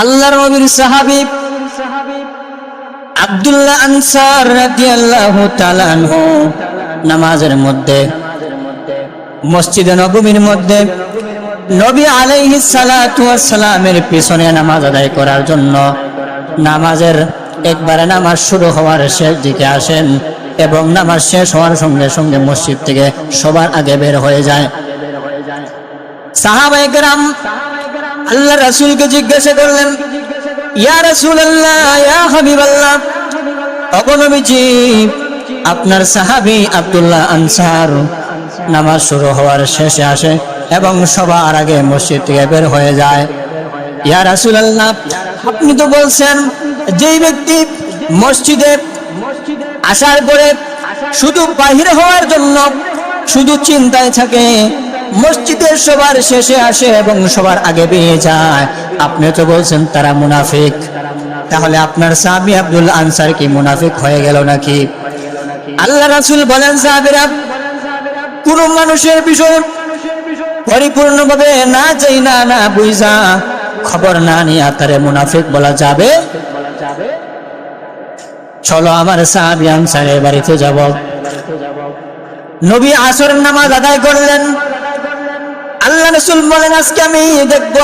আল্লাহর নবীর সাহাবী আব্দুল্লাহ আনসার রাদিয়াল্লাহু তাআলা আনহু নামাজের মধ্যে মসজিদে নববীর মধ্যে নবী আলাইহিস সালাতু ওয়াস সালামের পিছনে নামাজ আদায় করার জন্য নামাজের একবারে নামাজ শুরু হওয়ার শেষ দিকে আসেন এবং নামাজ শেষ হওয়ার সঙ্গে সঙ্গে মসজিদ থেকে সবার আগে বের হয়ে যায়। সাহাবায়ে কেরাম আল্লাহ রাসূলকে জিজ্ঞাসা করলেন, ইয়া রাসূলুল্লাহ, ইয়া হাবিবাল্লাহ, ওগো নবীজি, আপনার সাহাবী আব্দুল্লাহ আনসার নামাজ শুরু হওয়ার শেষে আসে এবং সবার আগে মসজিদ থেকে বের হয়ে যায়। ইয়া রাসূলুল্লাহ, আপনি তো বলছেন যেই ব্যক্তি মসজিদে আসার পরে শুধু বাহির হওয়ার জন্য শুধু চিন্তায় থাকে, মসজিদের সবার শেষে আসে এবং সবার আগে বেরিয়ে যায়, আপনি তো বলছেন তারা মুনাফিক। তাহলে আপনার সাহাবী আব্দুল্লাহ আনসার কি মুনাফিক হয়ে গেল নাকি? আল্লাহ রাসূল বলেন, সাহাবীরা, কোন মানুষের বিষয় পরিপূর্ণভাবে না চাই না বুঝা খবর না নিয়ে তারে মুনাফিক বলা যাবে? চলো আমার সাহাবী আনসারের বাড়িতে যাব। নবী আসরের নামাজ আদায় করলেন। আল্লাহ রাসূল বলেন, আজকে আমি দেখবো